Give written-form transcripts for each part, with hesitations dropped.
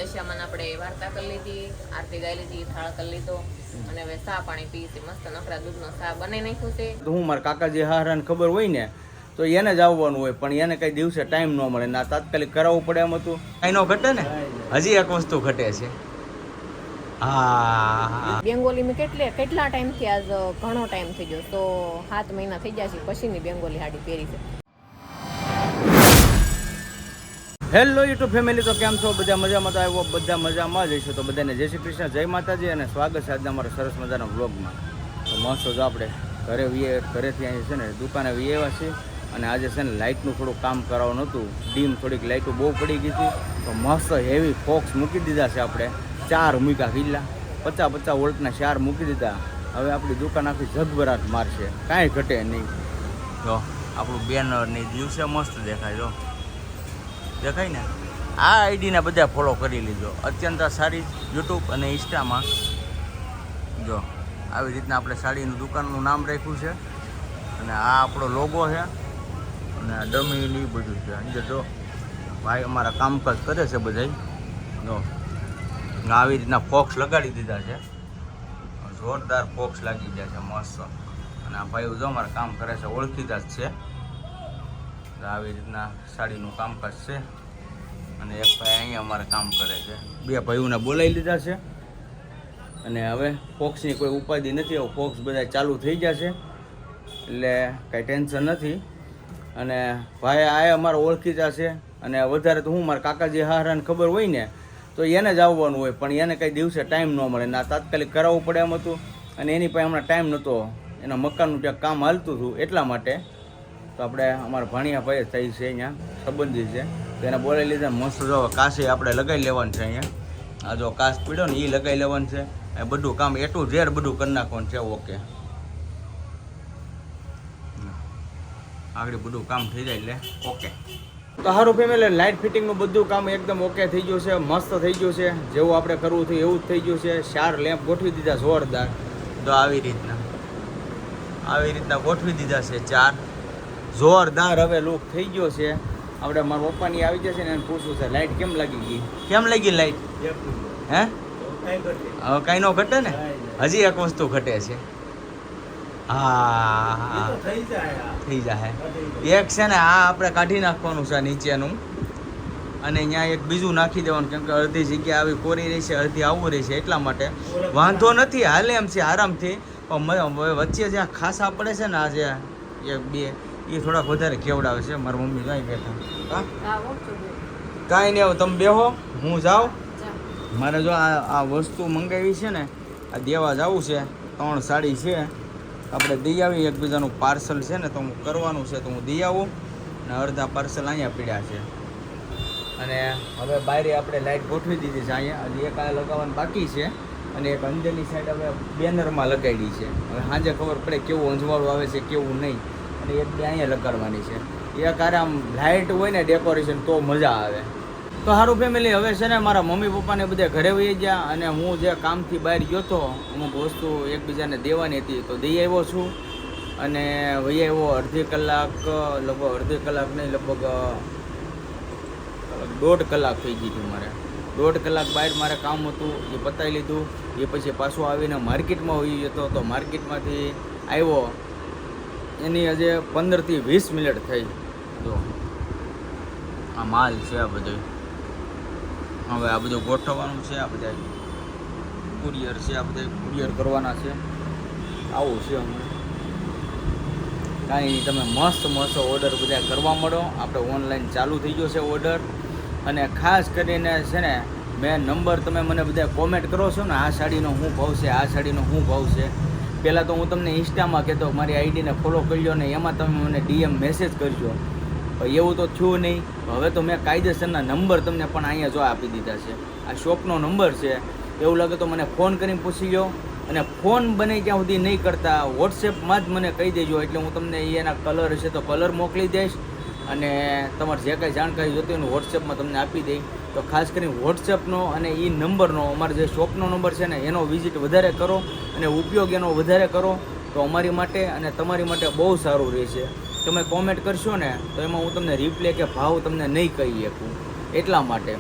દશામાં આપણે વાર્તા કરી લીધી, આરતી ગાઈ લીધી, થાળ કરી લીધો અને હવે ચા પાણી પીસી મસ્ત નકરા દૂધનો ચા બનાવી નાખ્યું છે. તો હું મારા કાકાજી હારાને ખબર હોય ને તો એને જ આવવાનું હોય, પણ એને કઈ દિવસે ટાઈમ ન મળે ના તાત્કાલિક કરાવવું પડે એમ હતું. કઈ ન ઘટે ને, હજી એક વસ્તુ ઘટે છે. હા, બેંગોલી મેં કેટલા ટાઈમથી આજ ઘણો ટાઈમ થઈ ગયો, તો 7 મહિના થઈ ગયા છે પછીની બેંગોલી સાડી પહેરી છે. હેલો યુટ્યુબ ફેમિલી, તો કેમ છો? બધા મજામાં? તો આવ્યો બધા મજામાં જ હશે. તો બધાને જય શ્રી કૃષ્ણ, જય માતાજી અને સ્વાગત છે આજના અમારા સરસ મજાના વ્લોગમાં. તો મસ્ત જો આપણે ઘરેથી અહીં છે ને દુકાને આવ્યા છીએ અને આજે છે ને લાઇટનું થોડું કામ કરાવવાનું હતું. ડીમ થોડીક લાઇટો બહુ પડી ગઈ હતી, તો મસ્ત હેવી ફોક્સ મૂકી દીધા છે આપણે. 4 મૂક્યા કિલ્લા, 50 વોલ્ટના 4 મૂકી દીધા. હવે આપણી દુકાન આખી જગભરાટ મારશે, કાંઈ ઘટે નહીં. જો આપણું બેનરની દિવસે મસ્ત દેખાય. જો દેખાય ને, આ આઈડીને બધા ફોલો કરી લીધો. અત્યંત સારી યુટ્યુબ અને ઇન્સ્ટામાં. જો આવી રીતના આપણે સાડીનું દુકાનનું નામ રાખ્યું છે અને આ આપણો લોગો છે અને આ ડમીની બધું છે. અંદર જો ભાઈ અમારા કામકાજ કરે છે બધા. જો આવી રીતના ફોક્સ લગાડી દીધા છે, જોરદાર ફોક્સ લાગી ગયા છે મસ્ત. અને આ ભાઈ જો અમારા કામ કરે છે, ઓળખીતા જ છે. આવી રીતના સાડીનું કામકાજ છે અને એક ભાઈ અહીંયા અમારે કામ કરે છે. 2 ભાઈઓને બોલાવી લીધા છે અને હવે ફોક્સની કોઈ ઉપાધિ નથી. હવે ફોક્સ બધા ચાલુ થઈ ગયા છે એટલે કાંઈ ટેન્શન નથી. અને ભાઈ આ અમારા ઓળખીતા છે અને વધારે તો હું મારા કાકાજી હારાને ખબર હોય ને તો એને જ આવવાનું હોય, પણ એને કંઈ દિવસે ટાઈમ ન મળે ના તાત્કાલિક કરાવવું પડે એમ હતું. અને એની પાસે હમણાં ટાઈમ નહોતો, એના મકાનનું ત્યાં કામ હાલતું હતું એટલા માટે. તો આપણે અમારા ભાણિયા ભાઈ થઈ છે, અહીંયા સંબંધી છે, તો એને બોલાવી લીધા. મસ્ત જો કાશે આપણે લગાવી લેવાનું છે. અહીંયા આ જો કાશ પીડ્યો ને એ લગાવી લેવાનું છે. એ બધું કામ A to Z બધું કરી નાખવાનું છે. ઓકે, આગળ બધું કામ થઈ જાય એટલે ઓકે. તો સારું ફેમિલી, લાઇટ ફિટિંગનું બધું કામ એકદમ ઓકે થઈ ગયું છે, મસ્ત થઈ ગયું છે. જેવું આપણે કરવું હતું એવું જ થઈ ગયું છે. 4 લેમ્પ ગોઠવી દીધા જોરદાર. તો આવી રીતના ગોઠવી દીધા છે 4 જોરદાર. હવે લુક થઈ ગયો છે. આપણે મારા પપ્પાની આવી જશે ને એને પૂછવું છે લાઇટ કેમ લાગી ગઈ, કેમ લાગી લાઇટ? હે, હવે કાંઈ ન ઘટે ને, હજી એક વસ્તુ ઘટે છે. હા, થઈ જાય. એક છે ને આ આપણે કાઢી નાખવાનું છે નીચેનું અને અહીંયા એક બીજું નાખી દેવાનું, કેમ કે અડધી જગ્યા આવી કોરી રહી છે, અડધી આવું રહી છે. એટલા માટે વાંધો નથી, હાલે એમ છે આરામથી. પણ વચ્ચે જ્યાં ખાસા પડે છે ને આ જે 1-2 એ થોડાક વધારે કેવડાવે છે. મારા મમ્મી જાય બેઠા. કાંઈ નહીં, હવે તમે બેહો, હું જાઉં. મારે જો આ વસ્તુ મંગાવી છે ને, આ દેવા જવું છે. 3 સાડી છે, આપણે દઈ આવી. એકબીજાનું પાર્સલ છે ને તો હું કરવાનું છે, તો હું દઈ આવું. અને અડધા પાર્સલ અહીંયા પીડ્યા છે. અને હવે બહાર આપણે લાઇટ ગોઠવી દીધી છે. અહીંયા હજી એક આ લગાવવાનું બાકી છે અને એક અંદરની સાઈડ હવે બેનરમાં લગાડી છે. હવે સાંજે ખબર પડે કેવું અંજવાળું આવે છે કેવું નહીં. અને 1-2 અહીંયા લગાડવાની છે. એક આરામ લાઇટ હોય ને ડેકોરેશન તો મજા આવે. તો સારું ફેમિલી, હવે છે ને મારા મમ્મી પપ્પાને બધે ઘરે વહી ગયા અને હું જે કામથી બહાર ગયો હતો, અમુક વસ્તુ એકબીજાને દેવાની હતી તો દઈ આવ્યો છું. અને વહી આવ્યો અડધી કલાક, લગભગ અડધી કલાક નહીં, લગભગ 1.5 કલાક થઈ ગઈ હતી મારે. 1.5 કલાક બહાર મારે કામ હતું, એ પતાવી લીધું. એ પછી પાછું આવીને માર્કેટમાં વહી જતો. તો માર્કેટમાંથી આવ્યો, એની હજે 15 થી 20 મિનિટ થઈ. જો આ માલ છે આ બધું. હવે આ બધું ગોઠવવાનું છે. આ બધા કુરિયર છે, આ બધા કુરિયર કરવાના છે. આવું છે હમણાં. કાંઈ નહીં, તમે મસ્ત ઓર્ડર બધા કરવા મળો. આપણે ઓનલાઈન ચાલુ થઈ ગયો છે ઓર્ડર. અને ખાસ કરીને છે ને મેં નંબર, તમે મને બધા કોમેન્ટ કરો છો ને આ સાડીનો શું ભાવ છે, આ સાડીનો શું ભાવ છે. પહેલાં તો હું તમને ઇન્સ્ટામાં કહેતો મારી આઈડીને ફોલો કરજો ને એમાં તમે મને DM મેસેજ કરજો. એવું તો થયું નહીં. હવે તો મેં કાયદેસરના નંબર તમને પણ અહીંયા જો આપી દીધા છે. આ શોપનો નંબર છે. એવું લાગે તો મને ફોન કરીને પૂછી લો. અને ફોન બને ત્યાં સુધી નહીં કરતા, વોટ્સએપમાં જ મને કહી દેજો. એટલે હું તમને એના કલર હશે તો કલર મોકલી દઈશ. અને તમારે જે કાંઈ જાણકારી જોતી હોય વોટ્સએપમાં તમને આપી દઈ. તો ખાસ કરીને વોટ્સએપનો અને એ નંબરનો, અમારો જે શોપનો નંબર છે ને એનો વિઝિટ વધારે કરો અને ઉપયોગ એનો વધારે કરો તો અમારી માટે અને તમારી માટે બહુ સારું રહેશે. તમે કોમેન્ટ કરશો ને તો એમાં હું તમને રિપ્લે કે ભાવ તમને નહીં કહી શકું એટલા માટે.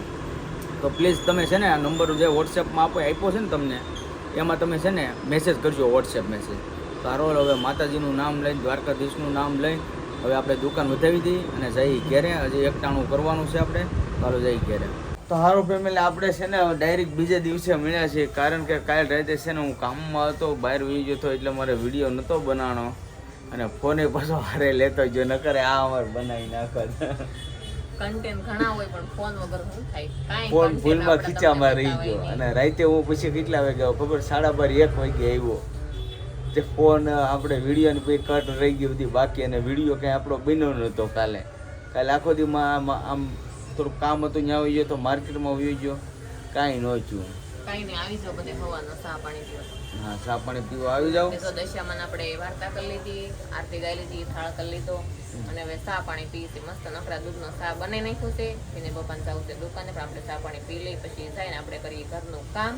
તો પ્લીઝ તમે છે ને આ નંબર જે વોટ્સએપમાં આપ્યો છે ને તમને, એમાં તમે છે ને મેસેજ કરજો, વોટ્સએપ મેસેજ. તો હારો હવે માતાજીનું નામ લઈને, દ્વારકાધીશનું નામ લઈને હવે આપણે દુકાન વધાવી દઈએ અને જઈ ઘેરે. હજી એકટાણું કરવાનું છે આપણે, ચાલો જઈ ઘેરે. તો સારું ફેમિલી, આપણે છે ને ડાયરેક્ટ બીજે દિવસે મળ્યા છીએ, કારણ કે કાલ રાતે છે ને હું કામમાં હતો, બહાર વહી ગયો હતો, એટલે મારે વિડીયો નહોતો બનાવવાનો અને ફોને પાછો હારે લેતો જો, નકરે આ અમારે બનાવી નાખત. કન્ટેન્ટ ઘણા હોય પણ ફોન વગર શું થાય? કાંઈ ફોન content ફૂલમાં આપણે ખીચામાં તમને રહી બતાવાય ગયો નહીં. અને રાતે હું પછી કેટલા વાગે આવ્યો ખબર? 12:30 1 વાગે આવ્યો. જે ફોન આપણે વિડીયોની પછી કટ રહી ગઈ બધી બાકી, અને વિડીયો કંઈ આપણો બન્યો નહોતો કાલે આખો દીમાં આમ થોડુંક કામ હતું, ત્યાં આવી ગયો તો માર્કેટમાં આવી ગયો, કાંઈ ન થયું. કાંઈ નહીં, આવી જાઓ બધે હવાનો ચા પાણી પીવા. હા, ચા પાણી પીવા આવી જાઓ. તો દશામાં આપણે વાર્તા કરી લીધી, આરતી ગાઈ લીધી, થાળ કરી લીધો અને હવે ચા પાણી પીશે. મસ્ત નકરા દૂધનો ચા બનાવી નાખ્યો છે. એને પપ્પાને જવું છે દુકાને, પણ આપણે ચા પાણી પી લઈ પછી જઈને આપણે કરીએ ઘરનું કામ.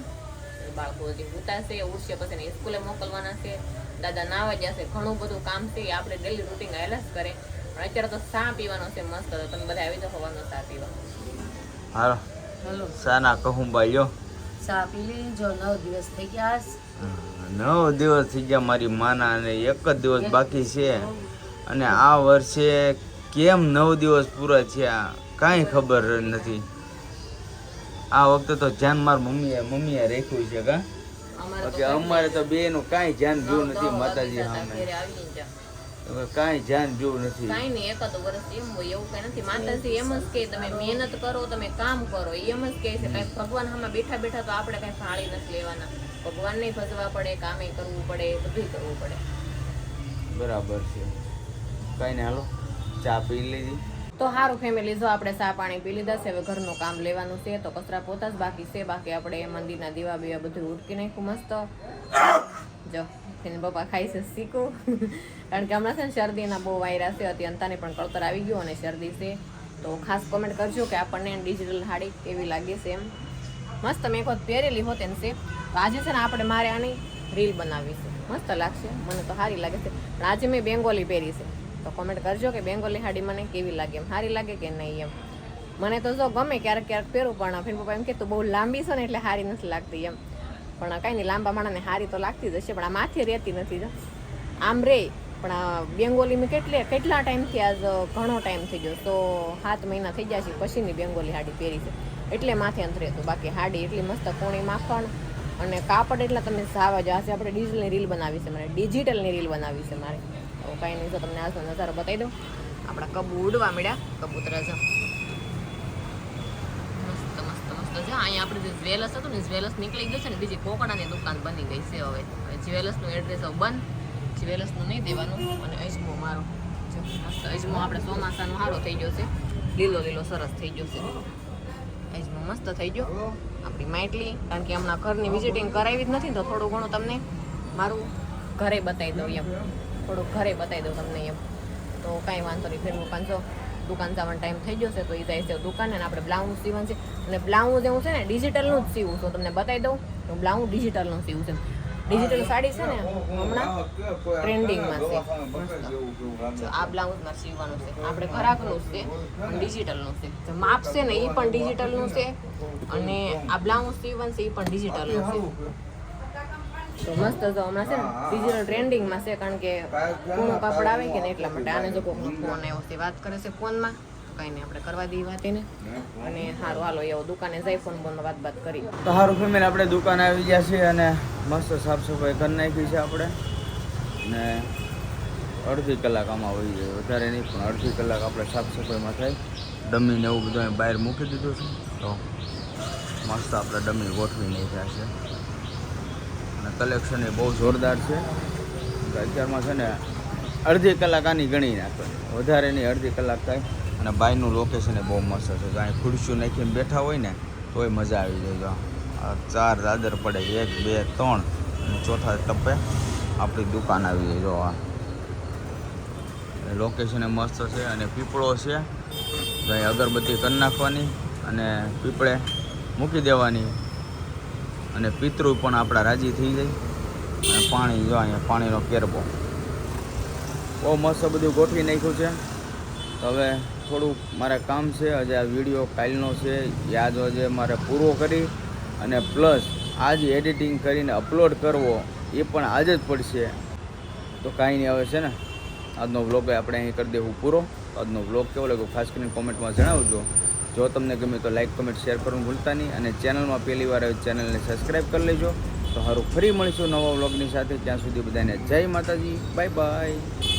બાળકો હજી ઉતારશે, ઉઠશે પછી એને સ્કૂલે મોકલવાના છે, દાદા નાવા જશે, ઘણું બધું કામ છે આપણે ડેલી રૂટીન હાલ્યા જ કરે. પણ અત્યારે તો ચા પીવાનો છે મસ્ત. તો તમે બધા આવી જાઓ હવાનો ચા પીવા. હાલો હેલો, સાના કહું ભાઈઓ, ચા પી લીજો. 9 દિવસ થઈ ગયા. 9 દિવસ થઈ ગયા મારી માના, અને એક જ દિવસ બાકી છે. અને આ વર્ષે કેમ 9 દિવસ પૂરા થયા કાંઈ ખબર નથી. આ વખતે તો ધ્યાન મમ્મીએ રાખ્યું છે કા, બાકી અમારે તો બેનું કાંઈ ધ્યાન જોયું નથી માતાજી સામે, ઘરે આવી જા. કાંઈ ધ્યાન જોયું નથી. કાંઈ નહીં, એકાદ વર્ષ એમ હોય એવું કઈ નથી. માતાજી એમ જ કે તમે મહેનત કરો, તમે કામ કરો, એમ જ કહે છે. કઈ ભગવાન સામે બેઠા બેઠા તો આપણે કઈ ફાળી નથી લેવાના. ભગવાનને ભજવા પડે, કામે કરવું પડે, બધું કરવું પડે. બરાબર છે, કાંઈ નહીં. હાલો ચા પી લીધી. તો સારું ફેમિલી, જો આપણે ચા પાણી પી લીધા છે. હવે ઘરનું કામ લેવાનું છે, તો કચરા પોતા જ બાકી છે. બાકી આપણે મંદિરના દીવા બીવા બધું ઉટકી નાખ્યું મસ્ત. જો એને પપ્પા ખાઈ છે શીખું, કારણ કે હમણાં છે ને શરદીના બહુ વાયરા છે. અત્યારે અંતાને પણ કળતર આવી ગયું અને શરદી છે. તો ખાસ કોમેન્ટ કરજો કે આપણને ડિજિટલ સાડી કેવી લાગે છે. એમ મસ્ત મેં એક વખત પહેરેલી હોત એને છે. તો આજે છે ને આપણે મારે આની રીલ બનાવવી છે, મસ્ત લાગશે, મને તો સારી લાગે છે. પણ આજે મેં બેંગોલી પહેરી છે. તો કોમેન્ટ કરજો કે બેંગોલી સાડી મને કેવી લાગે, એમ સારી લાગે કે નહીં. એમ મને તો જો ગમે ક્યારેક ક્યારેક પહેરું, પણ ફિર પપ્પા એમ કે તું બહુ લાંબી છે ને એટલે સારી નથી લાગતી એમ. પણ કાંઈ નહીં, લાંબા માણાને સારી તો લાગતી જ હશે, પણ આ માથે રહેતી નથી. જો આમ રે, પણ આ બેંગોલી મેં કેટલા ટાઈમથી, આજ ઘણો ટાઈમ થઈ ગયો, તો 7 મહિના થઈ ગયા છે પછીની બેંગોલી સાડી પહેરી છે, એટલે માથે અંત રહેતું. બાકી સાડી એટલી મસ્ત કોણી માખણ અને કાપડ એટલા તમે સાવા જ. આજે આપણે ડિજિટલની રીલ બનાવી છે, મારે ડિજિટલની રીલ બનાવી છે મારે. તો કાંઈ નહીં, જો તમને આજનો નજારો બતાવી દઉં. આપણા કબૂ ઉડવા મળ્યા, કબૂતરા જો મસ્ત મસ્ત મસ્ત છે. અહીંયા આપણે જે જ્વેલર્સ હતું ને, જ્વેલર્સ નીકળી ગયું છે ને, બીજી કોકડાની દુકાન બની ગઈ છે. હવે જ્વેલર્સનું એડ્રેસ હવે બંધ, જ્વેલર્સનું નહીં દેવાનું. અને અજમો મારો જો મસ્ત અજમો આપણે ચોમાસાનો સારો થઈ ગયો છે, લીલો લીલો સરસ થઈ ગયો છે. અજમો મસ્ત થઈ ગયો આપણી માટલી, કારણ કે હમણાં ઘરની વિઝિટિંગ કરાવી જ નથી, તો થોડું ઘણું તમને મારું ઘરે બતાવી દઉં એમ, થોડુંક ઘરે બતાવી દઉં તમને એમ. તો કાંઈ વાંધો નહીં. ફેર પાંચસો દુકાન જવાનો ટાઈમ થઈ ગયો છે, તો એ જાય છે દુકાને. અને આપણે બ્લાઉઝ સીવવાનું છે, અને બ્લાઉઝ એવું છે ને ડિજિટલનું જ સીવું છું, તમને બતાવી દઉં. તો બ્લાઉઝ ડિજિટલનું સીવું છે. ડિજિટલ સાડી છે ને હમણાં ટ્રેન્ડિંગમાં છે મસ્ત. જો આ બ્લાઉઝમાં સીવવાનું છે, આપણે ઘરાકનું જ છે પણ ડિજિટલનું છે. જો માપ છે ને એ પણ ડિજિટલનું છે, અને આ બ્લાઉઝ સીવવાનું છે એ પણ ડિજિટલનું છે. તો મસ્ત જો હમણાં છે ને ડિજિટલ ટ્રેન્ડિંગમાં છે, કારણ કે પૂર્ણ કાપડ આવે કે ને એટલા માટે. આને જો કોઈનો ફોન આવ્યો છે, વાત કરે છે ફોનમાં, કંઈ નહીં આપણે કરવા દઈએ વાત એને. અને સારું હાલો એવો દુકાને જઈ ફોનમાં વાત કરી. તો સારું ફેમિલી, આપણે દુકાન આવી ગયા છીએ અને મસ્ત સાફ સફાઈ કરી નાખી છે આપણે. ને અડધી કલાક આમાં હોઈ જાય, વધારે નહીં પણ અડધી કલાક આપણે સાફ સફાઈમાં થાય. ડમીને એવું બધું અહીં બહાર મૂકી દીધું છે, તો મસ્ત આપણે ડમી ગોઠવી નાખ્યા છે. અને કલેક્શન એ બહુ જોરદાર છે. અત્યારમાં છે ને અડધી કલાક આની ગણી નાખવાની, વધારે નહીં, અડધી કલાક થાય. અને બાયનું લોકેશન એ બહુ મસ્ત છે. તો અહીં ખુરશીઓ નાખીને બેઠા હોય ને તોય મજા આવી જાય. તો 4 દાદર પડે, 1 2 3 અને ચોથા ટપ્પે આપણી દુકાન આવી જાય. જો આ લોકેશન એ મસ્ત છે. અને પીપળો છે, તો અહીં અગરબત્તી કરી નાખવાની અને પીપળે મૂકી દેવાની, અને પિતૃ પણ આપણા રાજી થઈ જાય. અને પાણી જો અહીંયા પાણીનો કેરબો બહુ મસ્ત બધું ગોઠવી નાખ્યું છે. તો હવે થોડુંક મારે કામ છે. આજે આ વિડીયો કાલનો છે યાદ આજે મારે પૂરો કરી અને પ્લસ આજ એડિટિંગ કરીને અપલોડ કરવો એ પણ આજે જ પડશે. તો કાંઈ નહીં, હવે છે ને આજનો વ્લોગ આપણે અહીં કરી દેવું પૂરો. આજનો વ્લોગ કેવો લાગ્યો ખાસ કરીને કોમેન્ટમાં જણાવજો. જો તમને ગમે તો લાઈક કમેન્ટ શેર કરવાનું ભૂલતા નહીં અને ચેનલમાં પહેલી વાર આવી ચેનલને સબસ્ક્રાઈબ કરી લેજો. તો સારું, ફરી મળીશું નવા વ્લોગની સાથે. ત્યાં સુધી બધાને જય માતાજી, બાય બાય.